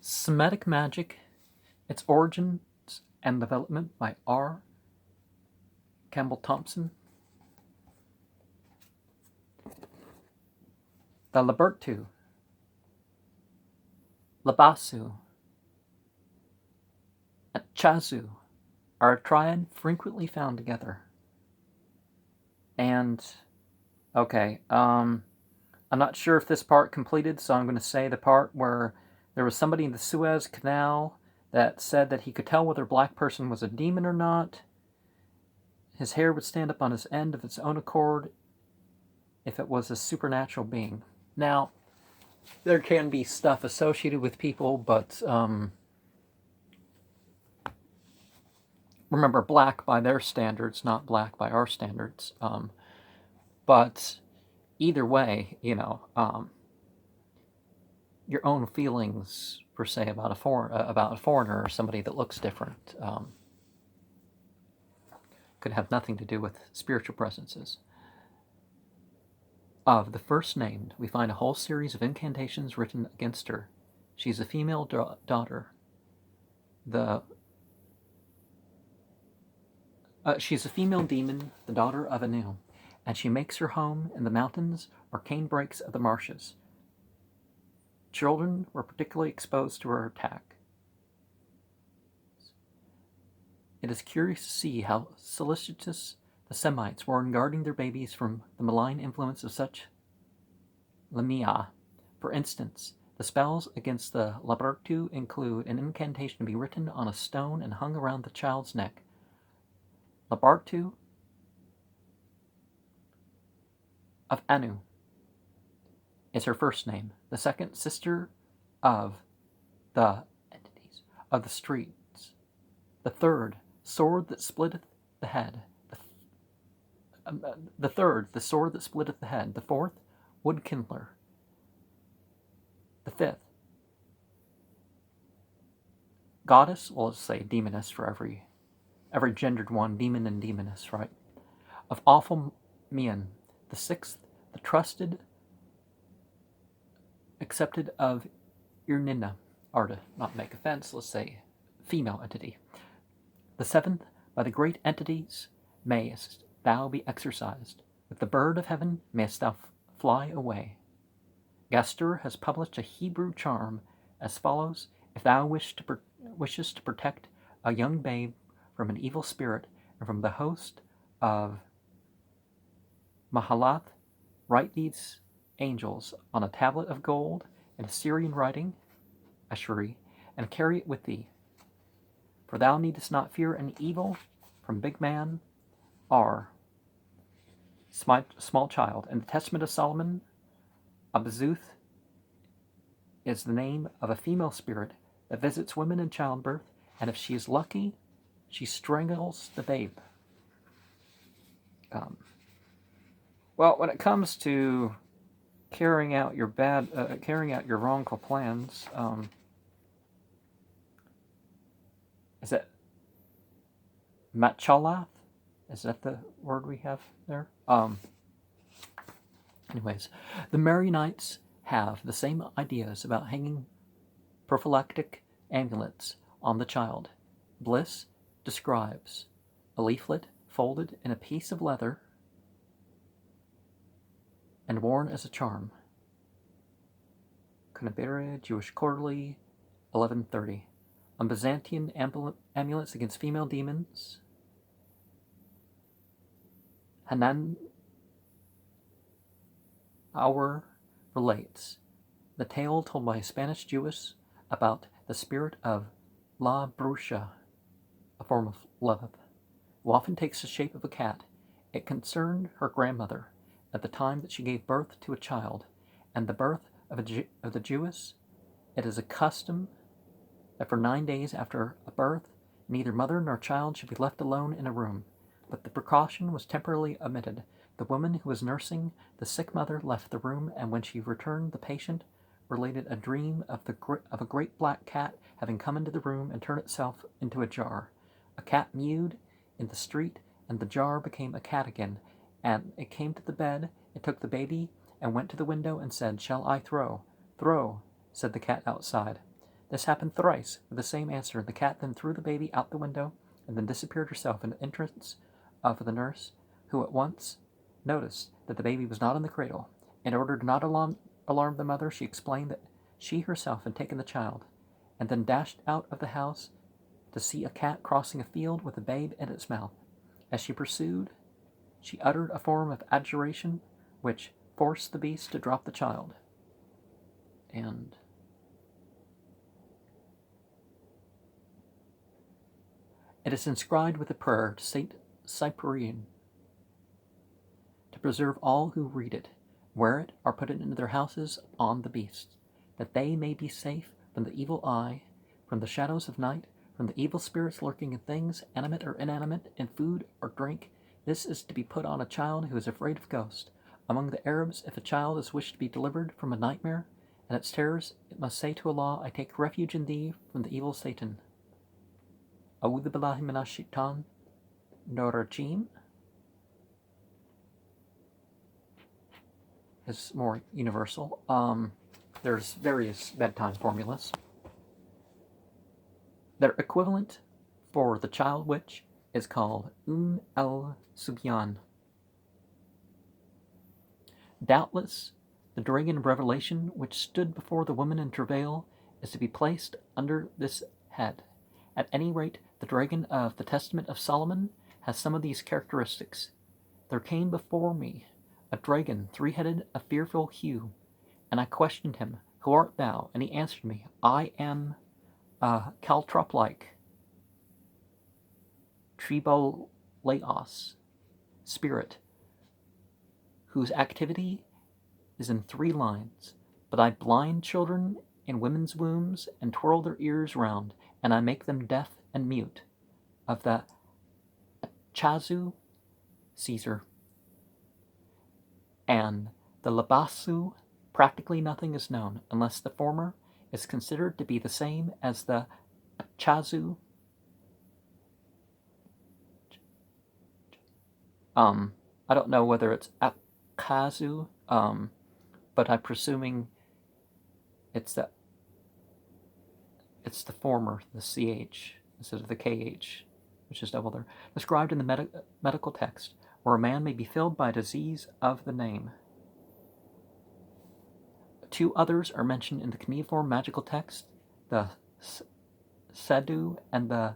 Semitic Magic, Its Origins and Development by R. Campbell Thompson. The Labertu, Labasu, and Chazu are a triad frequently found together. And, okay, I'm not sure if this part completed, so I'm going to say the part where there was somebody in the Suez Canal that said that he could tell whether a black person was a demon or not. His hair would stand up on his end of its own accord if it was a supernatural being. Now, there can be stuff associated with people, but remember, black by their standards, not black by our standards. But either way, your own feelings, per se, about a foreigner or somebody that looks different could have nothing to do with spiritual presences. Of the first named, we find a whole series of incantations written against her. She's a female daughter. She's a female demon, the daughter of Anu, and she makes her home in the mountains or cane brakes of the marshes. Children were particularly exposed to her attack. It is curious to see how solicitous the Semites were in guarding their babies from the malign influence of such lamia. For instance, the spells against the Labertu include an incantation to be written on a stone and hung around the child's neck. Labertu of Anu is her first name, the second sister of the entities of the streets, the third, sword that splitteth the head, the third, the sword that splitteth the head, the fourth, wood kindler, the fifth, goddess, well, let's say demoness for every gendered one, demon and demoness, right? Of awful mien, the sixth, the trusted, accepted of Irnina, or to not make offense, let's say female entity. The seventh, by the great entities mayest thou be exercised. With the bird of heaven mayest thou fly away. Gastur has published a Hebrew charm as follows: if thou wishest to protect a young babe from an evil spirit and from the host of Mahalath, write these angels on a tablet of gold in Assyrian writing, Ashuri, and carry it with thee. For thou needest not fear any evil from big man or small child. In the Testament of Solomon, Abazuth is the name of a female spirit that visits women in childbirth, and if she is lucky, she strangles the babe. Well, when it comes to carrying out your wrongful plans, is it Machalath? Is that the word we have there? Anyways, the Maronites have the same ideas about hanging prophylactic amulets on the child. Bliss describes a leaflet folded in a piece of leather and worn as a charm. Kunabera, Jewish Quarterly, 1130. On Byzantine amulets against female demons. Hanan Auer relates the tale told by a Spanish Jewess about the spirit of La Bruja, a form of love, who often takes the shape of a cat. It concerned her grandmother at the time that she gave birth to a child, and the birth of the Jewess. It is a custom that for 9 days after a birth, neither mother nor child should be left alone in a room. But the precaution was temporarily omitted. The woman who was nursing the sick mother left the room, and when she returned, the patient related a dream of a great black cat having come into the room and turned itself into a jar. A cat mewed in the street, and the jar became a cat again. And it came to the bed, it took the baby, and went to the window and said, "Shall I throw?" "Throw," said the cat outside. This happened thrice, with the same answer. The cat then threw the baby out the window, and then disappeared herself in the entrance of the nurse, who at once noticed that the baby was not in the cradle. In order to not alarm the mother, she explained that she herself had taken the child, and then dashed out of the house to see a cat crossing a field with a babe in its mouth. As she pursued, she uttered a form of adjuration which forced the beast to drop the child. And it is inscribed with a prayer to Saint Cyprian to preserve all who read it, wear it, or put it into their houses on the beasts, that they may be safe from the evil eye, from the shadows of night, from the evil spirits lurking in things, animate or inanimate, in food or drink. This is to be put on a child who is afraid of ghosts. Among the Arabs, if a child is wished to be delivered from a nightmare and its terrors, it must say to Allah, I take refuge in thee from the evil Satan. A'udhu billahi minash shaitan rajim is more universal. There's various bedtime formulas. Their equivalent for the child witch is called el-Subyan. Doubtless, the dragon of Revelation, which stood before the woman in travail, is to be placed under this head. At any rate, the dragon of the Testament of Solomon has some of these characteristics. There came before me a dragon, three-headed, of fearful hue, and I questioned him, Who art thou? And he answered me, I am a caltrop-like Tribolaos spirit, whose activity is in 3 lines. But I blind children in women's wombs and twirl their ears round, and I make them deaf and mute. Of the Chazu, Caesar, and the Labasu, practically nothing is known, unless the former is considered to be the same as the Chazu. I don't know whether it's Akazu, but I'm presuming it's the former, the CH, instead of the KH, which is double there. Described in the medical text, where a man may be filled by a disease of the name. 2 others are mentioned in the cuneiform magical text, the Sedu and the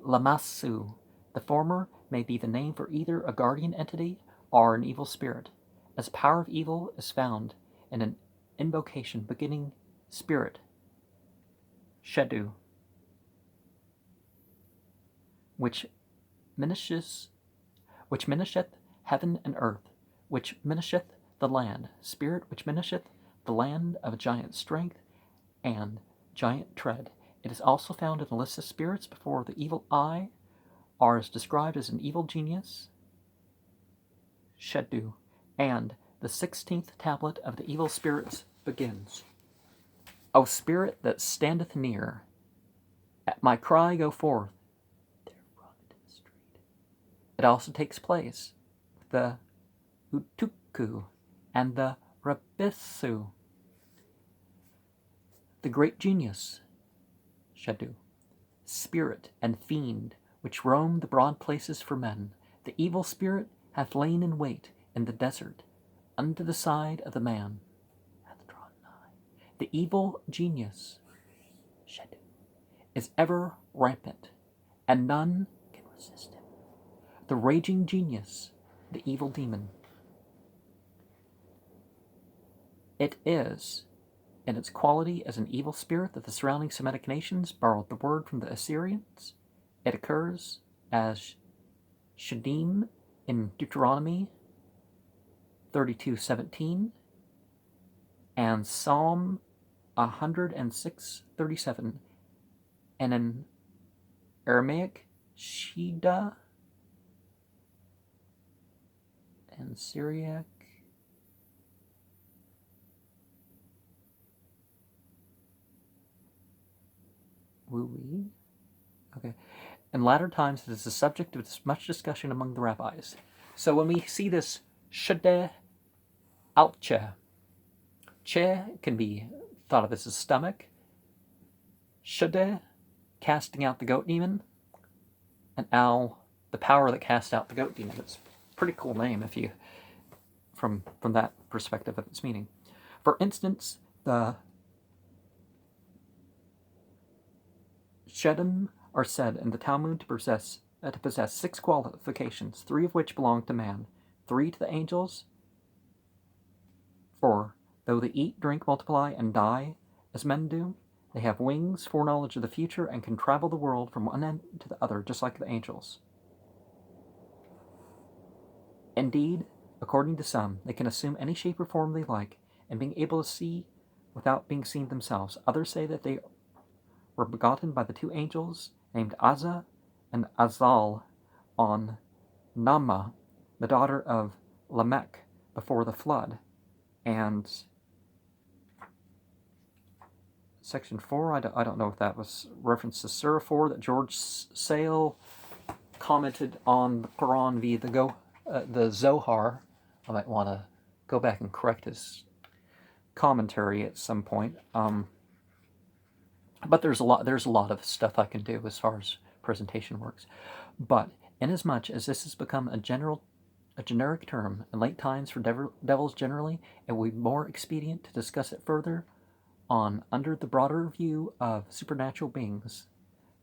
Lamassu. The former may be the name for either a guardian entity or an evil spirit, as power of evil is found in an invocation beginning spirit, Shedu, which minisheth heaven and earth, which minisheth the land, spirit which minisheth the land of giant strength and giant tread. It is also found in the list of spirits before the evil eye, or is described as an evil genius, Shedu, and the 16th tablet of the evil spirits begins, O spirit that standeth near, at my cry go forth, there run into the street. It also takes place with the Utuku and the Rabisu, the great genius, Shedu, spirit and fiend, which roam the broad places for men. The evil spirit hath lain in wait in the desert, unto the side of the man, hath drawn nigh. The evil genius, Shedu, is ever rampant, and none can resist him. The raging genius, the evil demon. It is, in its quality as an evil spirit, that the surrounding Semitic nations borrowed the word from the Assyrians. It occurs as Shadim in Deuteronomy 32:17 and Psalm 106:37, and in Aramaic Shida and Syriac Wui. Okay. In latter times, it is the subject of much discussion among the rabbis. So when we see this Shadeh al-Che, Che can be thought of as a stomach, Shade, casting out the goat demon, and Al, the power that casts out the goat demon. It's a pretty cool name if you, from that perspective of its meaning. For instance, the Shedim are said in the Talmud to possess 6 qualifications, 3 of which belong to man, 3 to the angels. For though they eat, drink, multiply, and die as men do, they have wings, foreknowledge of the future, and can travel the world from one end to the other, just like the angels. Indeed, according to some, they can assume any shape or form they like, and being able to see without being seen themselves. Others say that they were begotten by the 2 angels named Azza and Azal on Nama, the daughter of Lamech, before the flood. And section 4, I don't know if that was reference to Surah 4 that George Sale commented on the Quran via the Zohar. I might want to go back and correct his commentary at some point. But there's a lot of stuff I can do as far as presentation works. But inasmuch as this has become a generic term in late times for devils generally, it will be more expedient to discuss it further on under the broader view of supernatural beings.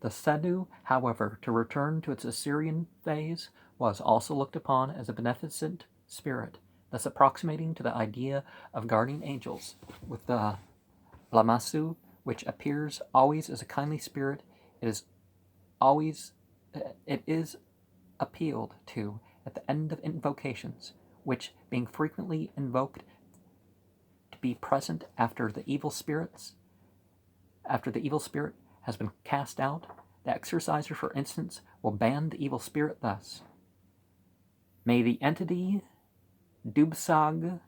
The Sadu, however, to return to its Assyrian phase, was also looked upon as a beneficent spirit, thus approximating to the idea of guardian angels, with the Lamasu, which appears always as a kindly spirit. It is appealed to at the end of invocations, which, being frequently invoked to be present after the evil spirit has been cast out, the exorciser, for instance, will ban the evil spirit thus: May the entity Dubsag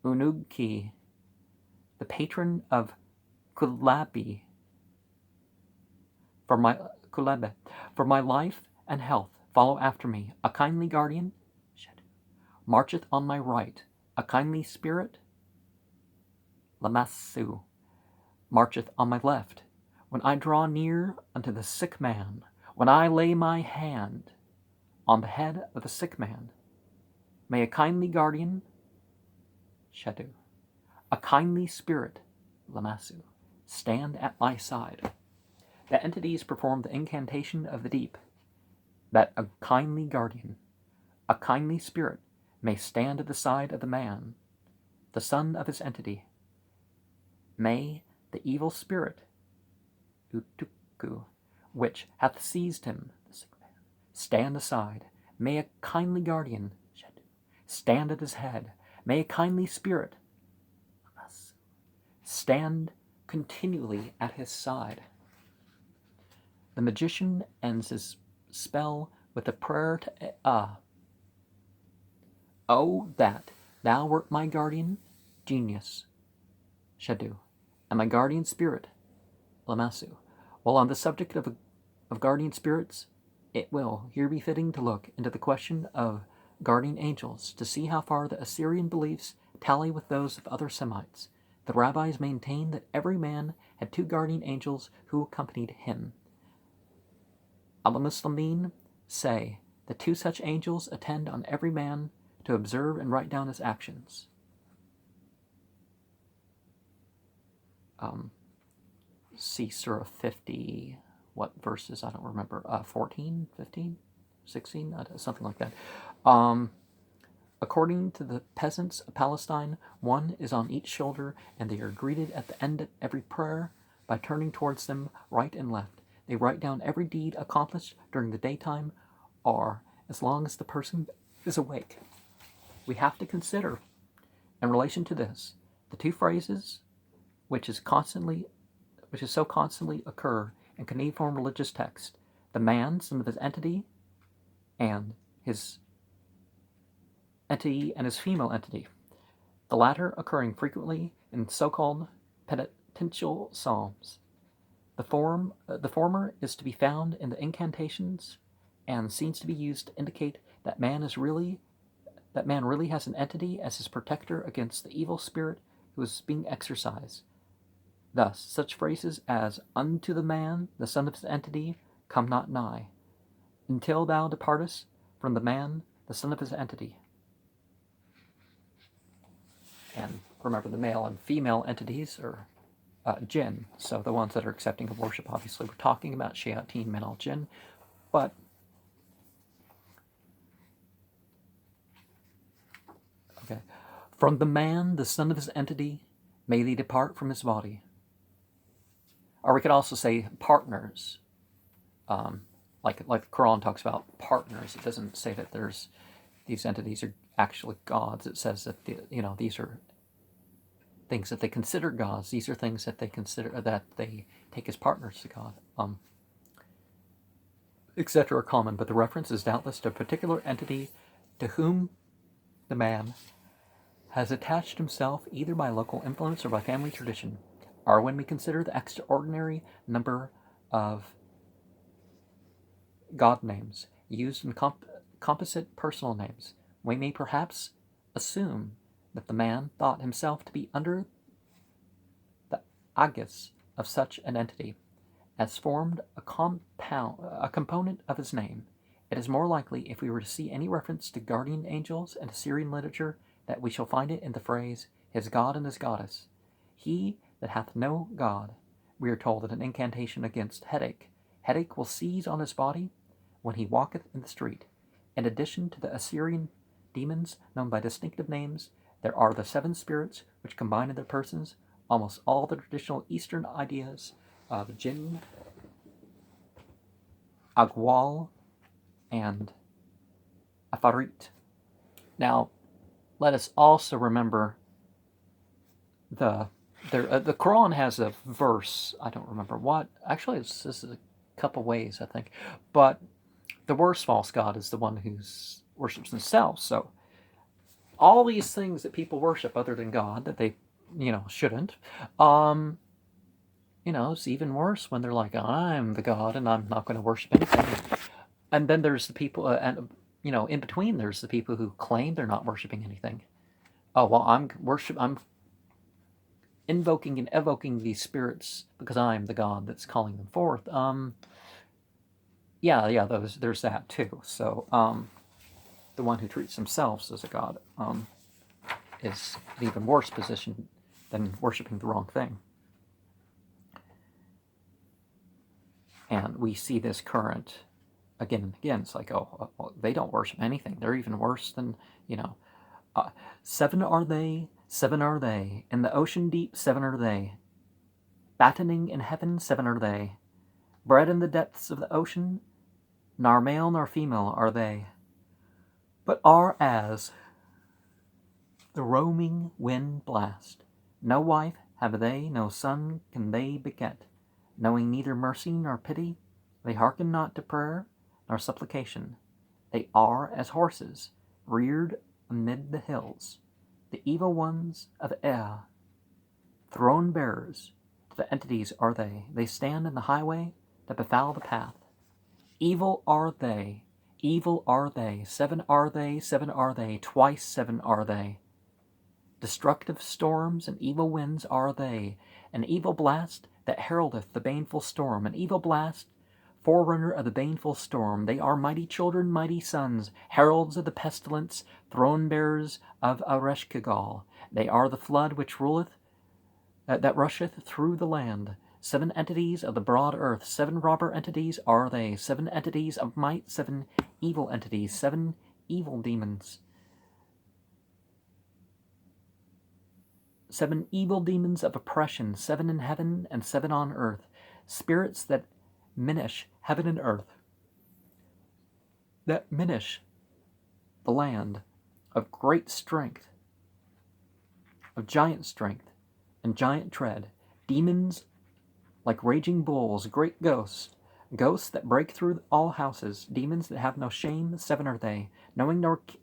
Unugki, the patron of Kulabi, for my life and health, follow after me. A kindly guardian marcheth on my right. A kindly spirit, Lamasu, marcheth on my left. When I draw near unto the sick man, when I lay my hand on the head of the sick man, may a kindly guardian, Shadu, a kindly spirit, Lamasu, stand at my side. The entities perform the incantation of the deep, that a kindly guardian, a kindly spirit, may stand at the side of the man, the son of his entity. May the evil spirit, Utuku, which hath seized him, the sick man, stand aside. May a kindly guardian, stand at his head. May a kindly spirit stand continually at his side. The magician ends his spell with a prayer to Oh, that thou wert my guardian genius, Shadu, and my guardian spirit, Lamasu. While on the subject of guardian spirits, it will here be fitting to look into the question of guardian angels to see how far the Assyrian beliefs tally with those of other Semites. The rabbis maintain that every man had 2 guardian angels who accompanied him. Al-Muslimin say that 2 such angels attend on every man to observe and write down his actions. See Surah 50, what verses? I don't remember. 14, 15, 16, something like that. According to the peasants of Palestine, 1 is on each shoulder, and they are greeted at the end of every prayer by turning towards them right and left. They write down every deed accomplished during the daytime, or as long as the person is awake. We have to consider, in relation to this, the 2 phrases which so constantly occur in cuneiform religious text: the man, son of his entity, and his entity and his female entity, the latter occurring frequently in so-called penitential psalms. The former is to be found in the incantations and seems to be used to indicate that man really has an entity as his protector against the evil spirit who is being exorcised. Thus, such phrases as unto the man, the son of his entity, come not nigh, until thou departest from the man, the son of his entity. And remember, the male and female entities are jinn, so the ones that are accepting of worship, obviously, we're talking about shayateen, men al jinn, but okay. From the man, the son of his entity, may they depart from his body. Or we could also say partners. Like the Quran talks about partners. It doesn't say that there's these entities are actually gods. It says that these are things that they consider gods. These are things that they consider that they take as partners to God, etc. are common. But the reference is doubtless to a particular entity to whom the man has attached himself either by local influence or by family tradition. Or when we consider the extraordinary number of God names used in composite personal names, we may perhaps assume that the man thought himself to be under the aegis of such an entity, as formed a component of his name. It is more likely, if we were to see any reference to guardian angels in Assyrian literature, that we shall find it in the phrase, his god and his goddess. He that hath no god, we are told, in an incantation against headache will seize on his body when he walketh in the street. In addition to the Assyrian demons known by distinctive names, there are the 7 spirits which combine in their persons almost all the traditional Eastern ideas of jinn, agwal, and afarit. Now, let us also remember the Quran has a verse. I don't remember what. Actually, this is a couple ways, I think. But the worst false god is the one who worships themselves. So all these things that people worship other than God that they, shouldn't. It's even worse when they're like, I'm the god and I'm not going to worship anything. And then there's the people, in between, there's the people who claim they're not worshiping anything. Oh, well, I'm invoking and evoking these spirits because I'm the god that's calling them forth. There's that too. So, the one who treats themselves as a god is an even worse position than worshiping the wrong thing. And we see this current again and again. It's like, they don't worship anything. They're even worse than, 7 are they, 7 are they. In the ocean deep, 7 are they. Battening in heaven, 7 are they. Bred in the depths of the ocean, nor male nor female are they, but are as the roaming wind blast. No wife have they, no son can they beget. Knowing neither mercy nor pity, they hearken not to prayer nor supplication. They are as horses, reared amid the hills, the evil ones of air, throne bearers to the entities are they. They stand in the highway that befoul the path. Evil are they, 7 are they, 7 are they, twice 7 are they. Destructive storms and evil winds are they, an evil blast that heraldeth the baneful storm, an evil blast, forerunner of the baneful storm. They are mighty children, mighty sons, heralds of the pestilence, throne-bearers of Ereshkigal. They are the flood which ruleth, that rusheth through the land. 7 entities of the broad earth, 7 robber entities are they, 7 entities of might, 7 evil entities, 7 evil demons. 7 evil demons of oppression, 7 in heaven and 7 on earth, spirits that minish heaven and earth, that minish the land, of great strength, of giant strength and giant tread, demons like raging bulls, great ghosts, ghosts that break through all houses, demons that have no shame, 7 are they. Knowing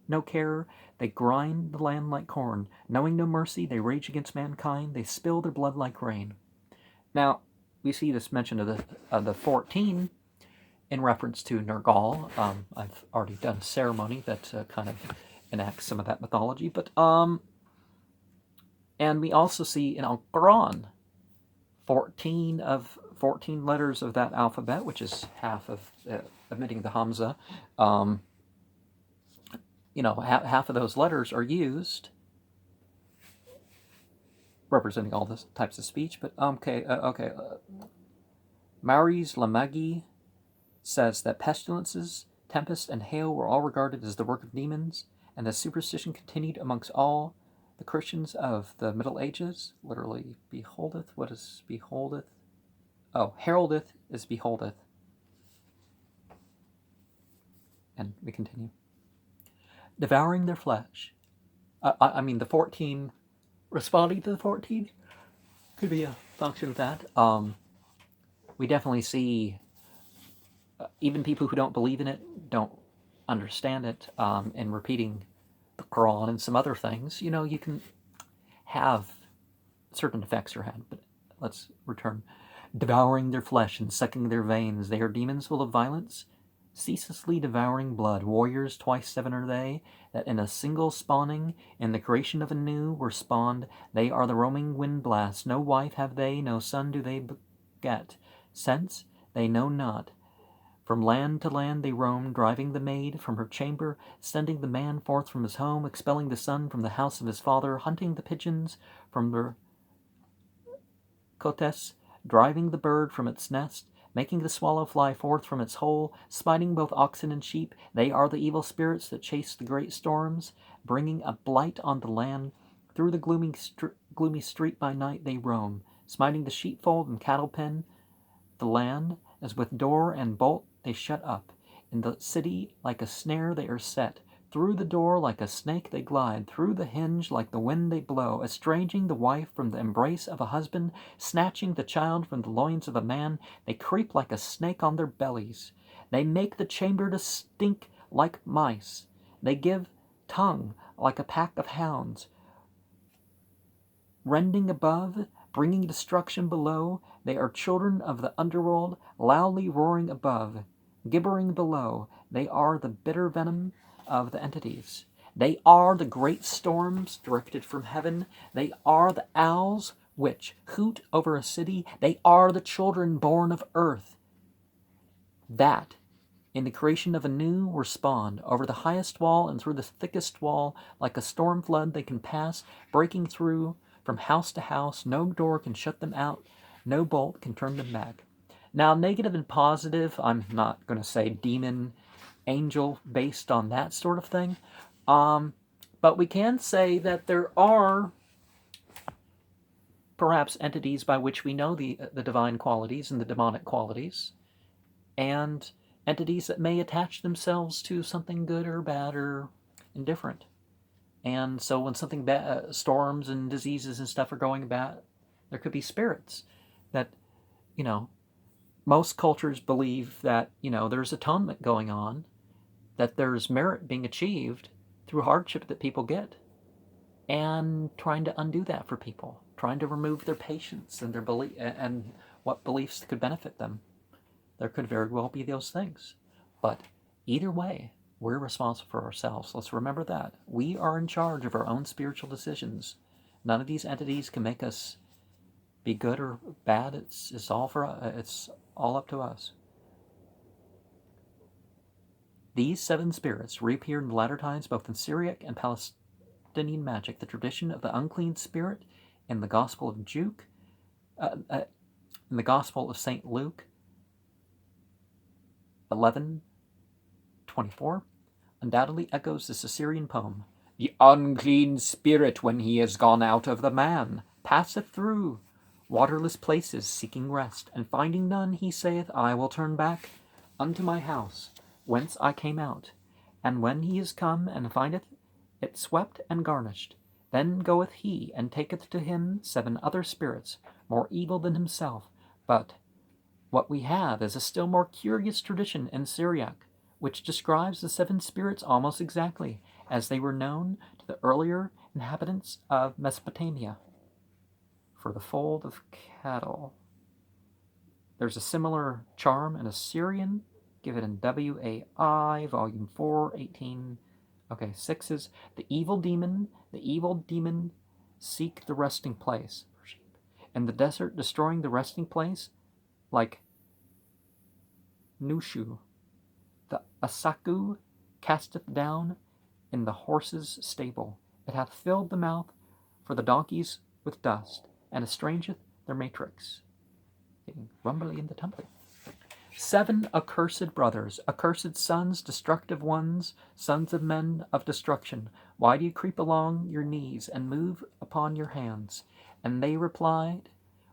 no care, they grind the land like corn. Knowing no mercy, they rage against mankind. They spill their blood like rain. Now, we see this mentioned of the 14 in reference to Nergal. I've already done a ceremony that kind of enacts some of that mythology. But and we also see in Al-Quran 14 of 14 letters of that alphabet, which is half of omitting the Hamza. Half of those letters are used representing all the types of speech. But okay. Maurice Lamagui says that pestilences, tempest, and hail were all regarded as the work of demons, and the superstition continued amongst all the Christians of the Middle Ages. Literally, beholdeth. What is beholdeth? Oh, heraldeth is beholdeth. And we continue. Devouring their flesh. The 14, responding to the 14 could be a function of that. We definitely see even people who don't believe in it, don't understand it, and repeating the Quran and some other things, you can have certain effects are had. But let's return. Devouring their flesh and sucking their veins, they are demons full of violence, ceaselessly devouring blood. Warriors twice seven are they, that in a single spawning, in the creation of a new, were spawned. They are the roaming wind blasts. No wife have they, no son do they beget. Since they know not. From land to land they roam, driving the maid from her chamber, sending the man forth from his home, expelling the son from the house of his father, hunting the pigeons from their cotes, driving the bird from its nest, making the swallow fly forth from its hole, smiting both oxen and sheep. They are the evil spirits that chase the great storms, bringing a blight on the land. Through the gloomy street by night they roam, smiting the sheepfold and cattle pen. The land, as with door and bolt they shut up. In the city like a snare they are set. Through the door like a snake they glide, through the hinge like the wind they blow, estranging the wife from the embrace of a husband, snatching the child from the loins of a man. They creep like a snake on their bellies. They make the chamber to stink like mice. They give tongue like a pack of hounds. Rending above, bringing destruction below, they are children of the underworld, loudly roaring above, gibbering below. They are the bitter venom of the entities. They are the great storms directed from heaven. They are the owls which hoot over a city. They are the children born of earth, that in the creation of a new were spawned. Over the highest wall and through the thickest wall, like a storm flood they can pass, breaking through from house to house. No door can shut them out, no bolt can turn them back. Now, negative and positive, I'm not going to say demon, angel, based on that sort of thing. But we can say that there are perhaps entities by which we know the divine qualities and the demonic qualities, and entities that may attach themselves to something good or bad or indifferent. And so when something bad, storms and diseases and stuff are going bad, there could be spirits that, most cultures believe that, there's atonement going on, that there's merit being achieved through hardship that people get, and trying to undo that for people, trying to remove their patience and their belief and what beliefs could benefit them. There could very well be those things. But either way, we're responsible for ourselves. Let's remember that. We are in charge of our own spiritual decisions. None of these entities can make us be good or bad. It's all up to us. These seven spirits reappeared in the latter times both in Syriac and Palestinian magic. The tradition of the unclean spirit in the Gospel of in the Gospel of St. Luke 11:24 undoubtedly echoes the Assyrian poem. The unclean spirit, when he is gone out of the man, passeth through waterless places, seeking rest, and finding none, he saith, I will turn back unto my house, whence I came out. And when he is come, and findeth it swept and garnished, then goeth he, and taketh to him seven other spirits, more evil than himself. But what we have is a still more curious tradition in Syriac, which describes the seven spirits almost exactly as they were known to the earlier inhabitants of Mesopotamia. For the fold of cattle. There's a similar charm in Assyrian, given in WAI, Volume 4, 18. Okay, 6 is the evil demon seek the resting place. in the desert, destroying the resting place, like Nushu. The Asaku casteth down in the horses' stable. It hath filled the mouth for the donkeys with dust, and estrangeth their matrix. Getting rumbly in the tumbly. 7 accursed brothers, accursed sons, destructive ones, sons of men of destruction. Why do you creep along your knees and move upon your hands? And they replied,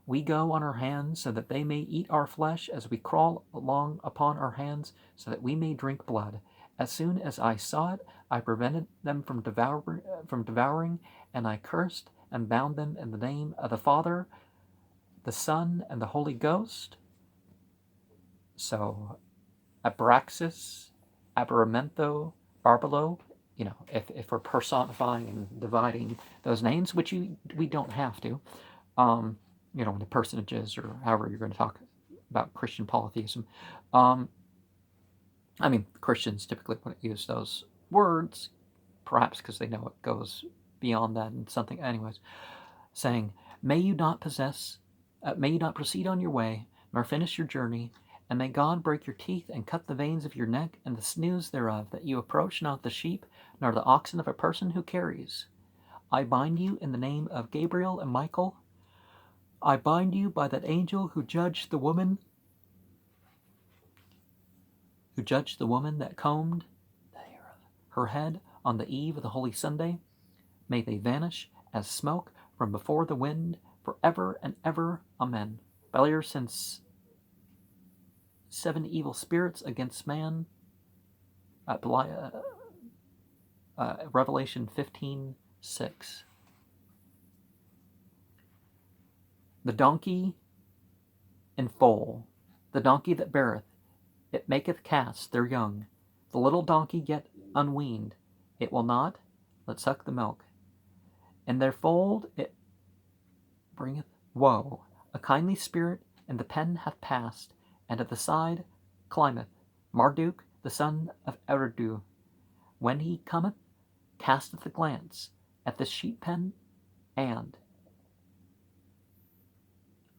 we go on our hands so that they may eat our flesh, as we crawl along upon our hands so that we may drink blood. As soon as I saw it, I prevented them from devouring, and I cursed and bound them in the name of the Father, the Son, and the Holy Ghost. So, Abraxas, Abaramento, Barbalo, if we're personifying and dividing those names, which we don't have to, the personages or however you're going to talk about Christian polytheism. Christians typically wouldn't use those words, perhaps because they know it goes beyond that and something. Anyways, saying, may you not proceed on your way, nor finish your journey, and may God break your teeth and cut the veins of your neck and the sinews thereof, that you approach not the sheep, nor the oxen of a person who carries. I bind you in the name of Gabriel and Michael. I bind you by that angel who judged the woman that combed her head on the eve of the Holy Sunday. May they vanish as smoke from before the wind forever and ever. Amen. Beliar sends 7 evil spirits against man. Revelation 15:6. The donkey and foal, the donkey that beareth, it maketh cast their young. The little donkey yet unweaned, it will not let suck the milk. In their fold it bringeth woe. A kindly spirit in the pen hath passed, and at the side climbeth Marduk, the son of Eridu. When he cometh, casteth a glance at the sheep pen, and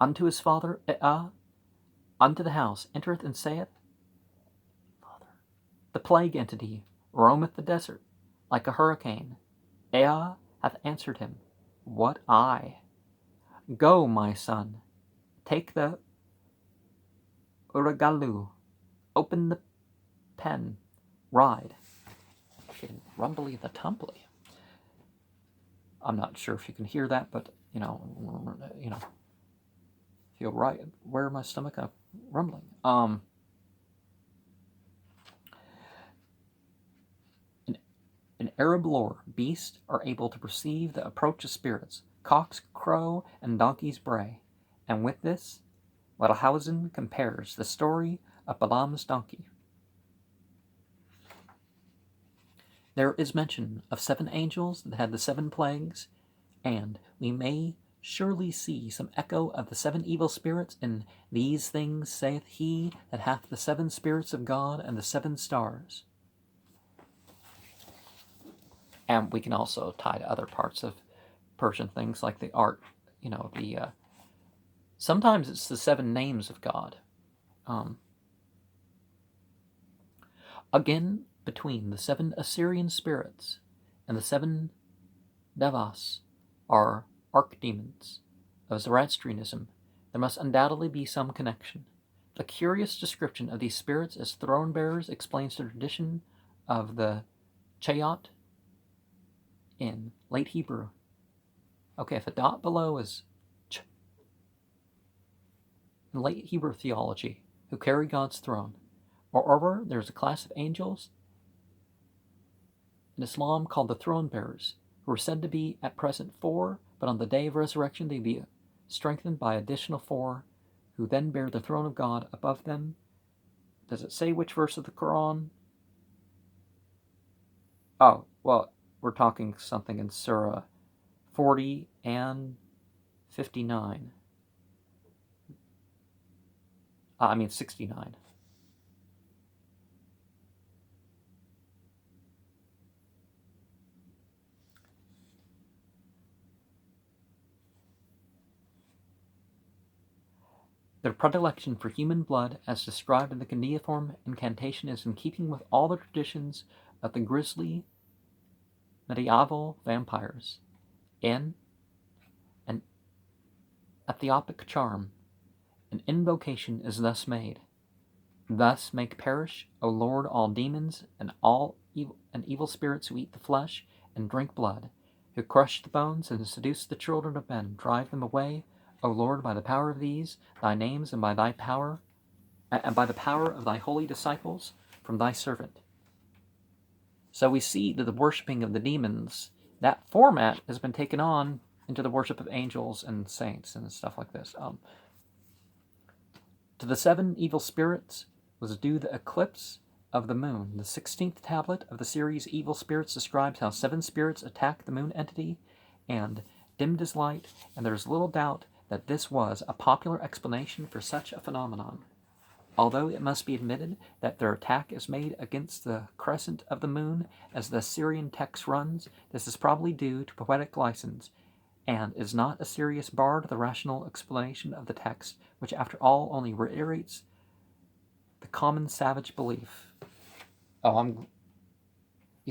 unto his father unto the house entereth and saith, Father. The plague entity roameth the desert like a hurricane. Ea hath answered him, what I? Go, my son, take the Uragalu, open the pen, ride. Getting rumbly the tumbly. I'm not sure if you can hear that, but feel right where my stomach up rumbling. In Arab lore, beasts are able to perceive the approach of spirits. Cocks crow and donkeys bray. And with this, Wellhausen compares the story of Balaam's donkey. There is mention of 7 angels that had the 7 plagues, and we may surely see some echo of the 7 evil spirits in these things saith he that hath the 7 spirits of God and the 7 stars. And we can also tie to other parts of Persian things like the art, sometimes it's the 7 names of God. Again, between the 7 Assyrian spirits and the 7 Devas are archdemons of Zoroastrianism, there must undoubtedly be some connection. The curious description of these spirits as throne bearers explains the tradition of the Chayot in late Hebrew. Okay, if a dot below is ch, in late Hebrew theology, who carry God's throne. Moreover, there is a class of angels in Islam called the throne bearers, who are said to be at present 4, but on the day of resurrection they be strengthened by additional 4, who then bear the throne of God above them. Does it say which verse of the Quran? Oh, well, we're talking something in Surah 40 and 59. 69. Their predilection for human blood, as described in the cuneiform incantation, is in keeping with all the traditions of the grisly medieval vampires. In an Ethiopic charm, an invocation is thus made. Thus make perish, O Lord, all demons and all evil spirits who eat the flesh and drink blood, who crush the bones and seduce the children of men. Drive them away, O Lord, by the power of these thy names and by thy power and by the power of thy holy disciples from thy servant. So we see that the worshiping of the demons, that format has been taken on into the worship of angels and saints and stuff like this. To the 7 evil spirits was due the eclipse of the moon. The 16th tablet of the series Evil Spirits describes how 7 spirits attacked the moon entity and dimmed his light, and there is little doubt that this was a popular explanation for such a phenomenon. Although it must be admitted that their attack is made against the crescent of the moon, as the Assyrian text runs, this is probably due to poetic license, and is not a serious bar to the rational explanation of the text, which after all only reiterates the common savage belief. You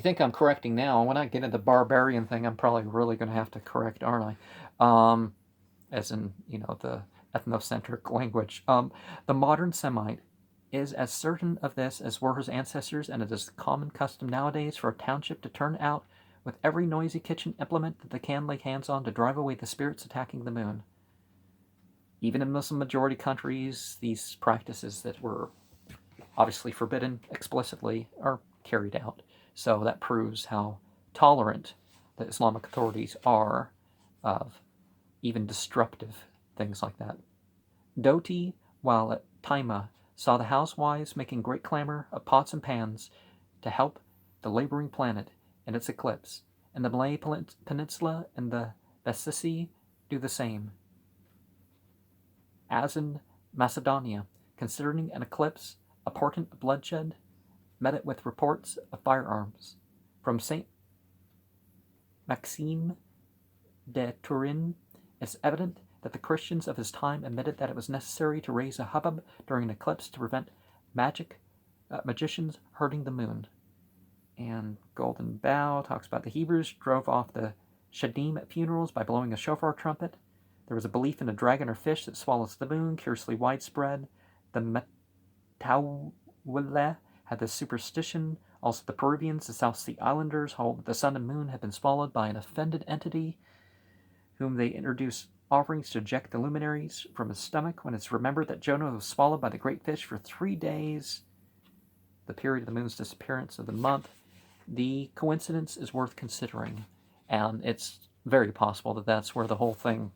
think I'm correcting now? When I get into the barbarian thing, I'm probably really going to have to correct, aren't I? As in, the ethnocentric language. The modern Semite is as certain of this as were his ancestors, and it is the common custom nowadays for a township to turn out with every noisy kitchen implement that they can lay hands on to drive away the spirits attacking the moon. Even in Muslim-majority countries, these practices that were obviously forbidden explicitly are carried out. So that proves how tolerant the Islamic authorities are of even disruptive things like that. Doti, while at Taima, saw the housewives making great clamor of pots and pans to help the laboring planet in its eclipse, and the Malay Peninsula and the Besisi do the same. As in Macedonia, considering an eclipse a portent of bloodshed, met it with reports of firearms. From St. Maxime de Turin, it's evident that the Christians of his time admitted that it was necessary to raise a hubbub during an eclipse to prevent magicians hurting the moon. And Golden Bough talks about the Hebrews drove off the Shadim at funerals by blowing a shofar trumpet. There was a belief in a dragon or fish that swallows the moon, curiously widespread. The Metawile had this superstition. Also, the Peruvians, the South Sea Islanders, hold that the sun and moon had been swallowed by an offended entity, whom they introduced offerings to eject the luminaries from his stomach. When it's remembered that Jonah was swallowed by the great fish for 3 days, the period of the moon's disappearance of the month, the coincidence is worth considering. And it's very possible that that's where the whole thing